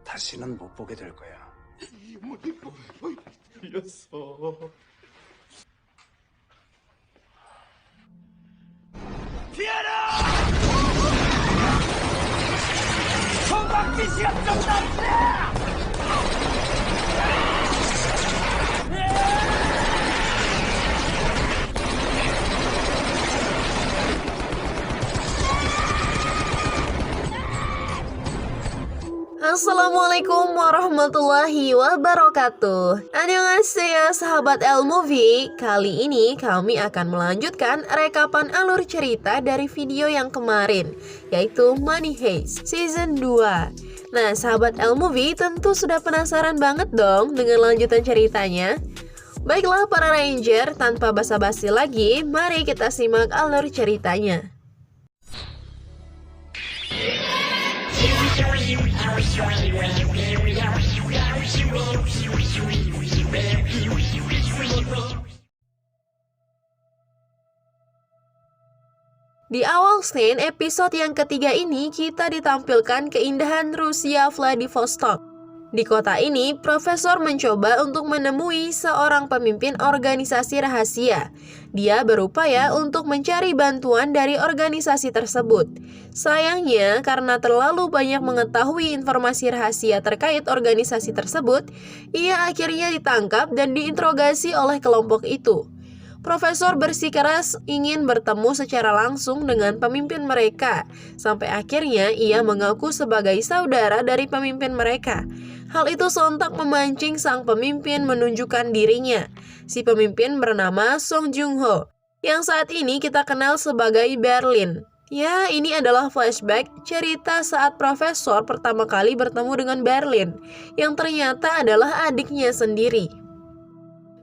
다시는 못 보게 될 거야. 틀렸어. 피하라! 총각기 시합 좀 났다! Assalamualaikum warahmatullahi wabarakatuh. Annyeonghaseyo sahabat L-Movie. Kali ini kami akan melanjutkan rekapan alur cerita dari video yang kemarin, yaitu Money Heist Season 2. Nah, sahabat L-Movie tentu sudah penasaran banget dong dengan lanjutan ceritanya. Baiklah para ranger, tanpa basa-basi lagi, mari kita simak alur ceritanya. Di awal scene episode yang ketiga ini kita ditampilkan keindahan Rusia Vladivostok. Di kota ini, Profesor mencoba untuk menemui seorang pemimpin organisasi rahasia. Dia berupaya untuk mencari bantuan dari organisasi tersebut. Sayangnya, karena terlalu banyak mengetahui informasi rahasia terkait organisasi tersebut, ia akhirnya ditangkap dan diinterogasi oleh kelompok itu. Profesor bersikeras ingin bertemu secara langsung dengan pemimpin mereka. Sampai akhirnya ia mengaku sebagai saudara dari pemimpin mereka. Hal itu sontak memancing sang pemimpin menunjukkan dirinya. Si pemimpin bernama Song Joong-ho, yang saat ini kita kenal sebagai Berlin. Ya, ini adalah flashback cerita saat Profesor pertama kali bertemu dengan Berlin, yang ternyata adalah adiknya sendiri.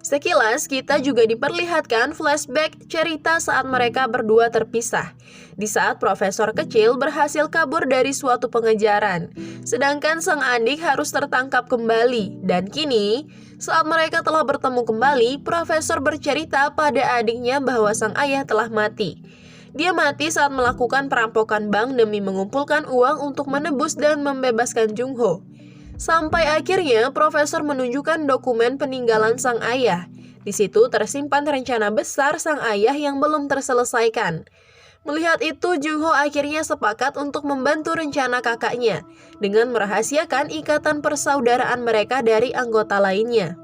Sekilas kita juga diperlihatkan flashback cerita saat mereka berdua terpisah. Di saat profesor kecil berhasil kabur dari suatu pengejaran, sedangkan sang adik harus tertangkap kembali. Dan kini, saat mereka telah bertemu kembali, profesor bercerita pada adiknya bahwa sang ayah telah mati. Dia mati saat melakukan perampokan bank demi mengumpulkan uang untuk menebus dan membebaskan Joong-ho. Sampai akhirnya Profesor menunjukkan dokumen peninggalan sang ayah. Di situ tersimpan rencana besar sang ayah yang belum terselesaikan. Melihat itu, Joong-ho akhirnya sepakat untuk membantu rencana kakaknya dengan merahasiakan ikatan persaudaraan mereka dari anggota lainnya.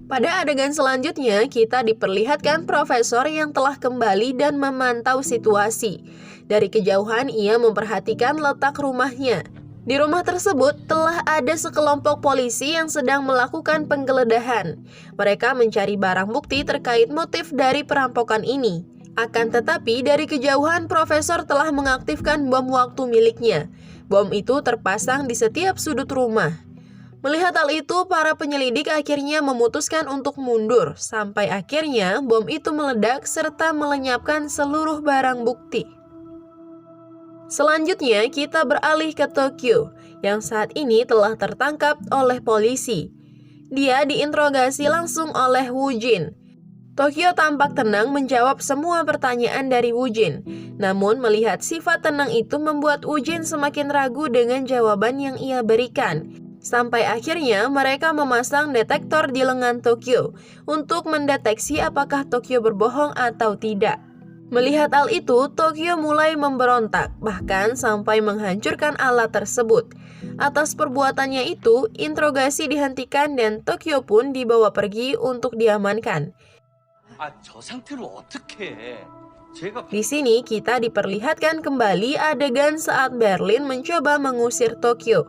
Pada adegan selanjutnya, kita diperlihatkan Profesor yang telah kembali dan memantau situasi. Dari kejauhan, ia memperhatikan letak rumahnya. Di rumah tersebut telah ada sekelompok polisi yang sedang melakukan penggeledahan. Mereka mencari barang bukti terkait motif dari perampokan ini. Akan tetapi, dari kejauhan, Profesor telah mengaktifkan bom waktu miliknya. Bom itu terpasang di setiap sudut rumah. Melihat hal itu, para penyelidik akhirnya memutuskan untuk mundur, sampai akhirnya bom itu meledak serta melenyapkan seluruh barang bukti. Selanjutnya, kita beralih ke Tokyo, yang saat ini telah tertangkap oleh polisi. Dia diinterogasi langsung oleh Woo Jin. Tokyo tampak tenang menjawab semua pertanyaan dari Woo Jin. Namun, melihat sifat tenang itu membuat Woo Jin semakin ragu dengan jawaban yang ia berikan. Sampai akhirnya mereka memasang detektor di lengan Tokyo untuk mendeteksi apakah Tokyo berbohong atau tidak. Melihat hal itu, Tokyo mulai memberontak, bahkan sampai menghancurkan alat tersebut. Atas perbuatannya itu, interogasi dihentikan dan Tokyo pun dibawa pergi untuk diamankan. Di sini kita diperlihatkan kembali adegan saat Berlin mencoba mengusir Tokyo.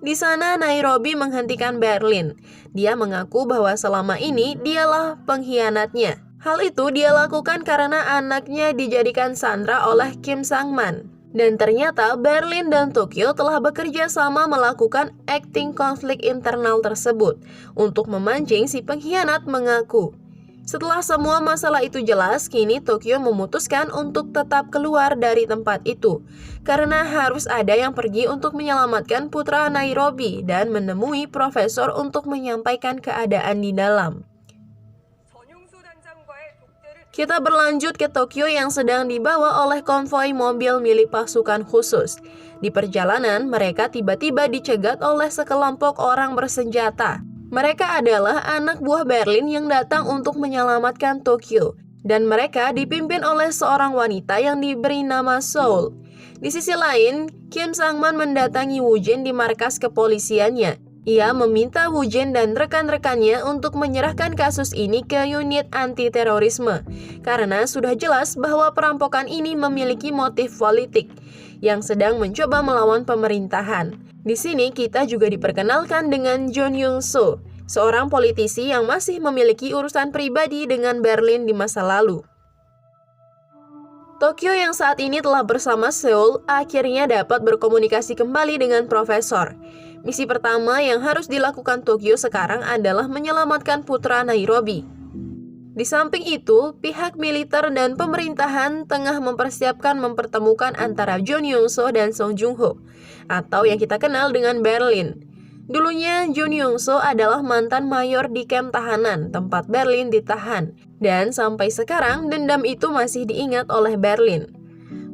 Di sana Nairobi menghentikan Berlin. Dia mengaku bahwa selama ini dialah pengkhianatnya. Hal itu dia lakukan karena anaknya dijadikan sandra oleh Kim Sang-man. Dan ternyata Berlin dan Tokyo telah bekerja sama melakukan acting konflik internal tersebut untuk memancing si pengkhianat mengaku. Setelah semua masalah itu jelas, kini Tokyo memutuskan untuk tetap keluar dari tempat itu karena harus ada yang pergi untuk menyelamatkan putra Nairobi dan menemui profesor untuk menyampaikan keadaan di dalam. Kita berlanjut ke Tokyo yang sedang dibawa oleh konvoi mobil milik pasukan khusus. Di perjalanan, mereka tiba-tiba dicegat oleh sekelompok orang bersenjata. Mereka adalah anak buah Berlin yang datang untuk menyelamatkan Tokyo, dan mereka dipimpin oleh seorang wanita yang diberi nama Seoul. Di sisi lain, Kim Sang-man mendatangi Woo Jin di markas kepolisiannya. Ia meminta Woo Jin dan rekan-rekannya untuk menyerahkan kasus ini ke unit anti-terorisme, karena sudah jelas bahwa perampokan ini memiliki motif politik yang sedang mencoba melawan pemerintahan. Di sini kita juga diperkenalkan dengan John Young-soo, seorang politisi yang masih memiliki urusan pribadi dengan Berlin di masa lalu. Tokyo yang saat ini telah bersama Seoul akhirnya dapat berkomunikasi kembali dengan Profesor. Misi pertama yang harus dilakukan Tokyo sekarang adalah menyelamatkan putra Nairobi. Di samping itu, pihak militer dan pemerintahan tengah mempersiapkan mempertemukan antara John Young-soo dan Song Joong-ho, atau yang kita kenal dengan Berlin. Dulunya, John Young-soo adalah mantan mayor di kamp tahanan tempat Berlin ditahan, dan sampai sekarang dendam itu masih diingat oleh Berlin.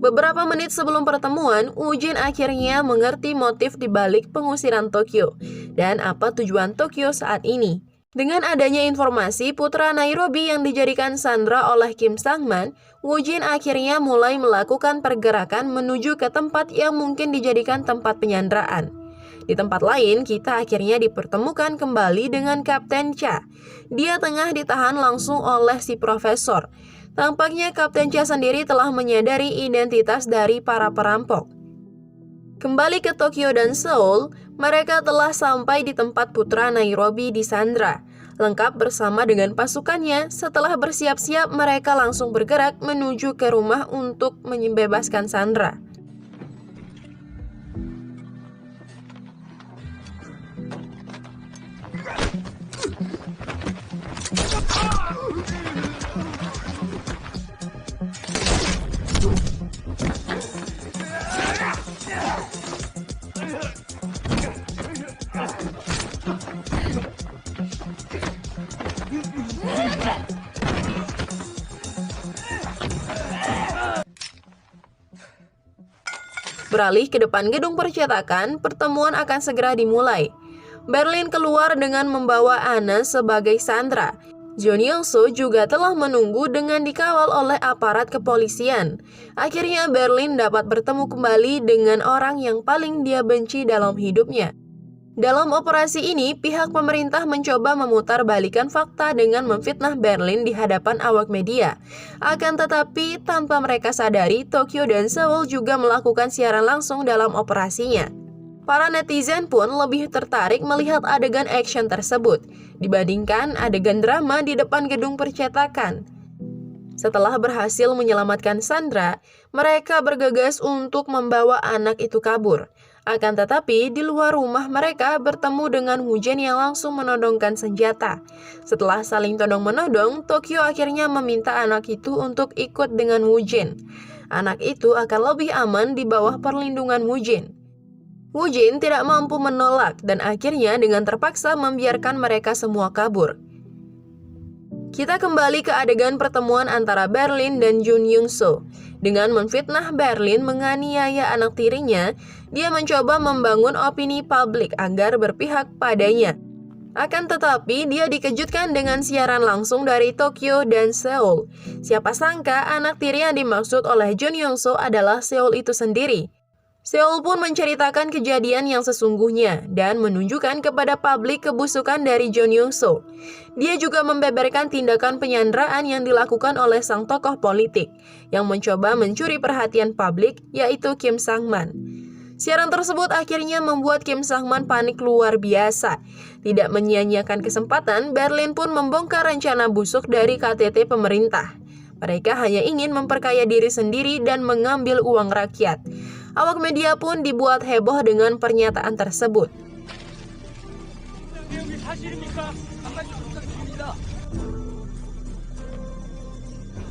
Beberapa menit sebelum pertemuan, Woo Jin akhirnya mengerti motif di balik pengusiran Tokyo dan apa tujuan Tokyo saat ini. Dengan adanya informasi putra Nairobi yang dijadikan sandera oleh Kim Sang-man, Woo Jin akhirnya mulai melakukan pergerakan menuju ke tempat yang mungkin dijadikan tempat penyanderaan. Di tempat lain, kita akhirnya dipertemukan kembali dengan Kapten Cha. Dia tengah ditahan langsung oleh si profesor. Tampaknya Kapten Cha sendiri telah menyadari identitas dari para perampok. Kembali ke Tokyo dan Seoul, mereka telah sampai di tempat putra Nairobi disandra. Lengkap bersama dengan pasukannya, setelah bersiap-siap mereka langsung bergerak menuju ke rumah untuk membebaskan sandera. Beralih ke depan gedung percetakan, pertemuan akan segera dimulai. Berlin keluar dengan membawa Anna sebagai sandera. John Young-soo juga telah menunggu dengan dikawal oleh aparat kepolisian. Akhirnya Berlin dapat bertemu kembali dengan orang yang paling dia benci dalam hidupnya. Dalam operasi ini, pihak pemerintah mencoba memutar balikan fakta dengan memfitnah Berlin di hadapan awak media. Akan tetapi, tanpa mereka sadari, Tokyo dan Seoul juga melakukan siaran langsung dalam operasinya. Para netizen pun lebih tertarik melihat adegan action tersebut dibandingkan adegan drama di depan gedung percetakan. Setelah berhasil menyelamatkan Sandra, mereka bergegas untuk membawa anak itu kabur. Akan tetapi, di luar rumah mereka bertemu dengan Woo Jin yang langsung menodongkan senjata. Setelah saling todong-menodong, Tokyo akhirnya meminta anak itu untuk ikut dengan Woo Jin. Anak itu akan lebih aman di bawah perlindungan Woo Jin. Woo Jin tidak mampu menolak dan akhirnya dengan terpaksa membiarkan mereka semua kabur. Kita kembali ke adegan pertemuan antara Berlin dan John Young-soo. Dengan memfitnah Berlin menganiaya anak tirinya, dia mencoba membangun opini publik agar berpihak padanya. Akan tetapi, dia dikejutkan dengan siaran langsung dari Tokyo dan Seoul. Siapa sangka anak tiri yang dimaksud oleh John Young-soo adalah Seoul itu sendiri. Seoul pun menceritakan kejadian yang sesungguhnya dan menunjukkan kepada publik kebusukan dari John Young-soo. Dia juga membeberkan tindakan penyanderaan yang dilakukan oleh sang tokoh politik yang mencoba mencuri perhatian publik, yaitu Kim Sang-man. Siaran tersebut akhirnya membuat Kim Sang-man panik luar biasa. Tidak menyia-nyiakan kesempatan, Berlin pun membongkar rencana busuk dari KTT pemerintah. Mereka hanya ingin memperkaya diri sendiri dan mengambil uang rakyat. Awak media pun dibuat heboh dengan pernyataan tersebut.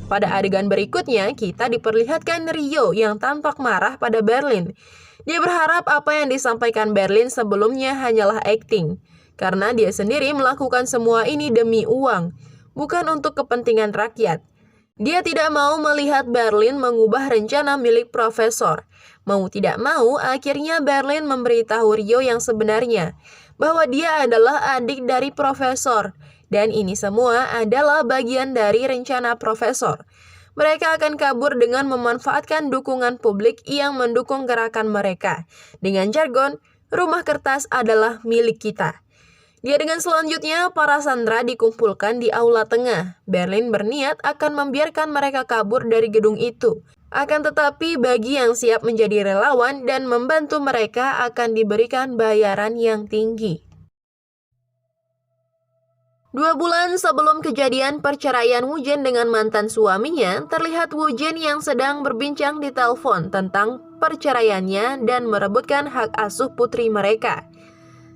Pada adegan berikutnya, kita diperlihatkan Rio yang tampak marah pada Berlin. Dia berharap apa yang disampaikan Berlin sebelumnya hanyalah akting, karena dia sendiri melakukan semua ini demi uang, bukan untuk kepentingan rakyat. Dia tidak mau melihat Berlin mengubah rencana milik profesor. Mau tidak mau, akhirnya Berlin memberitahu Rio yang sebenarnya, bahwa dia adalah adik dari profesor. Dan ini semua adalah bagian dari rencana profesor. Mereka akan kabur dengan memanfaatkan dukungan publik yang mendukung gerakan mereka. Dengan jargon, rumah kertas adalah milik kita. Di adegan selanjutnya, para sandera dikumpulkan di aula tengah. Berlin berniat akan membiarkan mereka kabur dari gedung itu. Akan tetapi, bagi yang siap menjadi relawan dan membantu mereka akan diberikan bayaran yang tinggi. 2 bulan sebelum kejadian perceraian Woo Jin dengan mantan suaminya, terlihat Woo Jin yang sedang berbincang di telepon tentang perceraiannya dan merebutkan hak asuh putri mereka.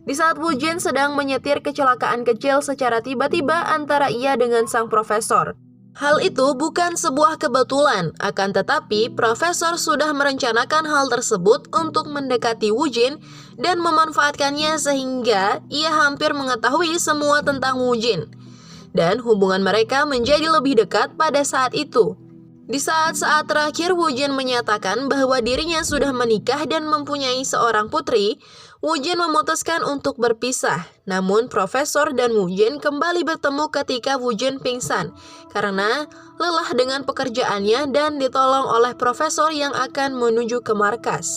Di saat Woo Jin sedang menyetir kecelakaan kecil secara tiba-tiba antara ia dengan sang profesor. Hal itu bukan sebuah kebetulan, akan tetapi profesor sudah merencanakan hal tersebut untuk mendekati Woo Jin dan memanfaatkannya sehingga ia hampir mengetahui semua tentang Woo Jin. Dan hubungan mereka menjadi lebih dekat pada saat itu. Di saat-saat terakhir, Woo Jin menyatakan bahwa dirinya sudah menikah dan mempunyai seorang putri. Woo Jin memutuskan untuk berpisah. Namun, profesor dan Woo Jin kembali bertemu ketika Woo Jin pingsan karena lelah dengan pekerjaannya dan ditolong oleh profesor yang akan menuju ke markas.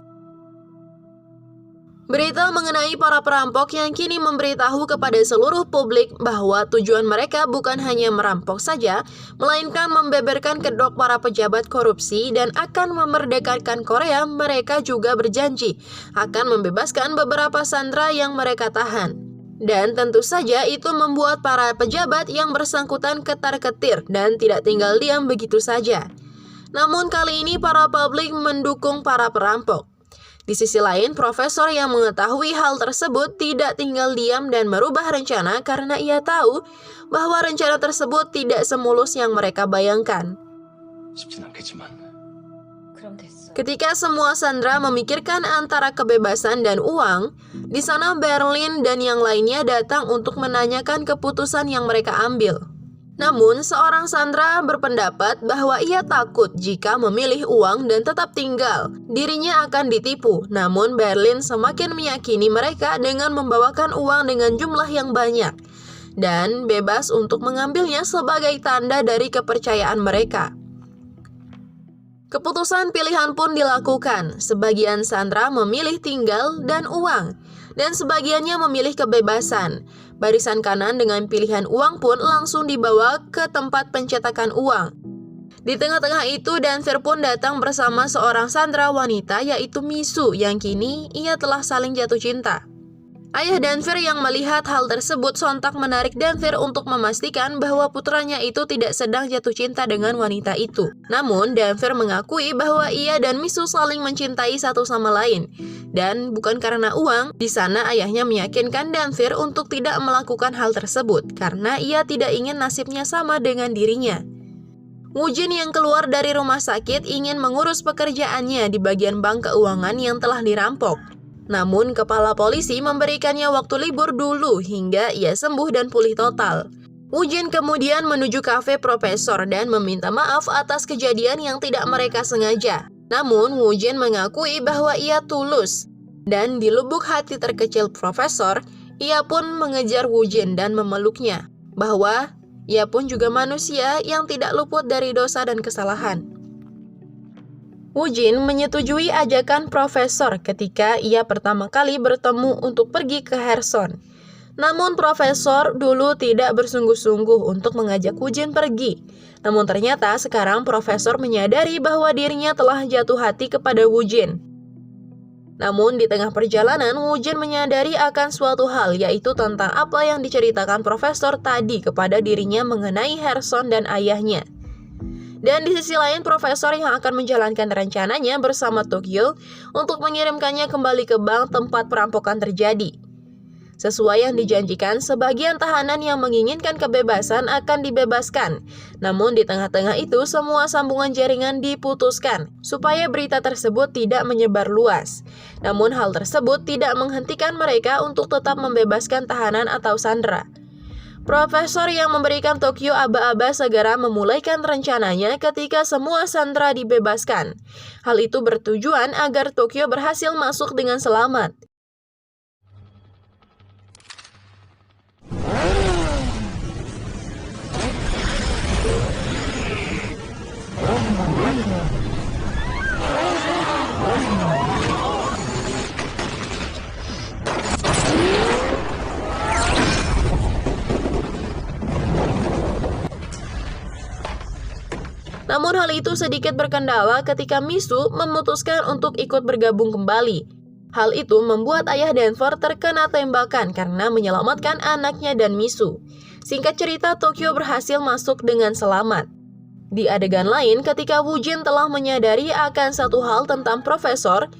Berita mengenai para perampok yang kini memberitahu kepada seluruh publik bahwa tujuan mereka bukan hanya merampok saja, melainkan membeberkan kedok para pejabat korupsi dan akan memerdekakan Korea. Mereka juga berjanji akan membebaskan beberapa sandera yang mereka tahan. Dan tentu saja itu membuat para pejabat yang bersangkutan ketar-ketir dan tidak tinggal diam begitu saja. Namun kali ini para publik mendukung para perampok. Di sisi lain, profesor yang mengetahui hal tersebut tidak tinggal diam dan merubah rencana karena ia tahu bahwa rencana tersebut tidak semulus yang mereka bayangkan. Ketika semua sandera memikirkan antara kebebasan dan uang, di sana Berlin dan yang lainnya datang untuk menanyakan keputusan yang mereka ambil. Namun, seorang sandera berpendapat bahwa ia takut jika memilih uang dan tetap tinggal. Dirinya akan ditipu, namun Berlin semakin meyakini mereka dengan membawakan uang dengan jumlah yang banyak dan bebas untuk mengambilnya sebagai tanda dari kepercayaan mereka. Keputusan pilihan pun dilakukan. Sebagian sandera memilih tinggal dan uang, dan sebagiannya memilih kebebasan. Barisan kanan dengan pilihan uang pun langsung dibawa ke tempat pencetakan uang. Di tengah-tengah itu, Danvir pun datang bersama seorang sandera wanita yaitu Misu yang kini ia telah saling jatuh cinta. Ayah Danvir yang melihat hal tersebut sontak menarik Danvir untuk memastikan bahwa putranya itu tidak sedang jatuh cinta dengan wanita itu. Namun, Danvir mengakui bahwa ia dan Misu saling mencintai satu sama lain. Dan bukan karena uang, di sana ayahnya meyakinkan Danvir untuk tidak melakukan hal tersebut karena ia tidak ingin nasibnya sama dengan dirinya. Woo Jin yang keluar dari rumah sakit ingin mengurus pekerjaannya di bagian bank keuangan yang telah dirampok. Namun, kepala polisi memberikannya waktu libur dulu hingga ia sembuh dan pulih total. Woo Jin kemudian menuju kafe profesor dan meminta maaf atas kejadian yang tidak mereka sengaja. Namun, Woo Jin mengakui bahwa ia tulus. Dan di lubuk hati terkecil profesor, ia pun mengejar Woo Jin dan memeluknya. Bahwa ia pun juga manusia yang tidak luput dari dosa dan kesalahan. Woo Jin menyetujui ajakan profesor ketika ia pertama kali bertemu untuk pergi ke Kherson. Namun profesor dulu tidak bersungguh-sungguh untuk mengajak Woo Jin pergi. Namun ternyata sekarang profesor menyadari bahwa dirinya telah jatuh hati kepada Woo Jin. Namun di tengah perjalanan, Woo Jin menyadari akan suatu hal, yaitu tentang apa yang diceritakan profesor tadi kepada dirinya mengenai Kherson dan ayahnya. Dan di sisi lain, profesor yang akan menjalankan rencananya bersama Tokyo untuk mengirimkannya kembali ke bank tempat perampokan terjadi. Sesuai yang dijanjikan, sebagian tahanan yang menginginkan kebebasan akan dibebaskan. Namun di tengah-tengah itu, semua sambungan jaringan diputuskan supaya berita tersebut tidak menyebar luas. Namun hal tersebut tidak menghentikan mereka untuk tetap membebaskan tahanan atau sandera. Profesor yang memberikan Tokyo aba-aba segera memulaikan rencananya ketika semua sandera dibebaskan. Hal itu bertujuan agar Tokyo berhasil masuk dengan selamat. Namun hal itu sedikit berkendala ketika Misu memutuskan untuk ikut bergabung kembali. Hal itu membuat ayah Denver terkena tembakan karena menyelamatkan anaknya dan Misu. Singkat cerita, Tokyo berhasil masuk dengan selamat. Di adegan lain, ketika Woo-jin telah menyadari akan satu hal tentang Profesor,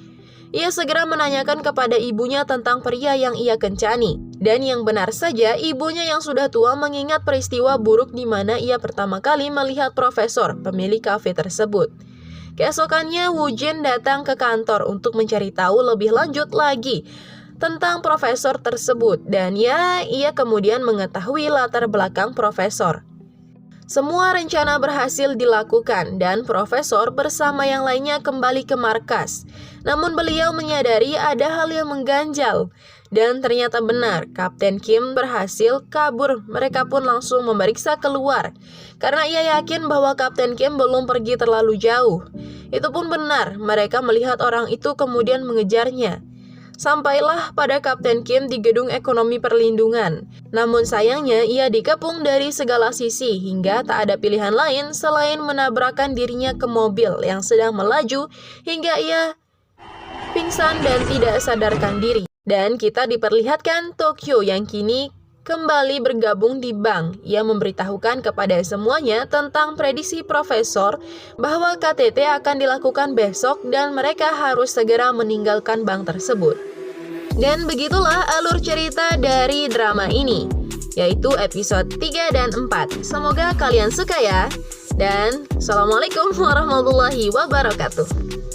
ia segera menanyakan kepada ibunya tentang pria yang ia kencani. Dan yang benar saja, ibunya yang sudah tua mengingat peristiwa buruk di mana ia pertama kali melihat Profesor, pemilik kafe tersebut. Keesokannya, Woo-jin datang ke kantor untuk mencari tahu lebih lanjut lagi tentang Profesor tersebut. Dan ia kemudian mengetahui latar belakang Profesor. Semua rencana berhasil dilakukan dan Profesor bersama yang lainnya kembali ke markas. Namun beliau menyadari ada hal yang mengganjal. Dan ternyata benar, Kapten Kim berhasil kabur. Mereka pun langsung memeriksa keluar. Karena ia yakin bahwa Kapten Kim belum pergi terlalu jauh. Itu pun benar, mereka melihat orang itu kemudian mengejarnya. Sampailah pada Kapten Kim di gedung ekonomi perlindungan. Namun sayangnya ia dikepung dari segala sisi hingga tak ada pilihan lain selain menabrakkan dirinya ke mobil yang sedang melaju hingga ia pingsan dan tidak sadarkan diri. Dan kita diperlihatkan Tokyo yang kini kembali bergabung di bank. Ia memberitahukan kepada semuanya tentang prediksi Profesor bahwa KTT akan dilakukan besok dan mereka harus segera meninggalkan bank tersebut. Dan begitulah alur cerita dari drama ini, yaitu episode 3 dan 4. Semoga kalian suka ya. Dan Assalamualaikum warahmatullahi wabarakatuh.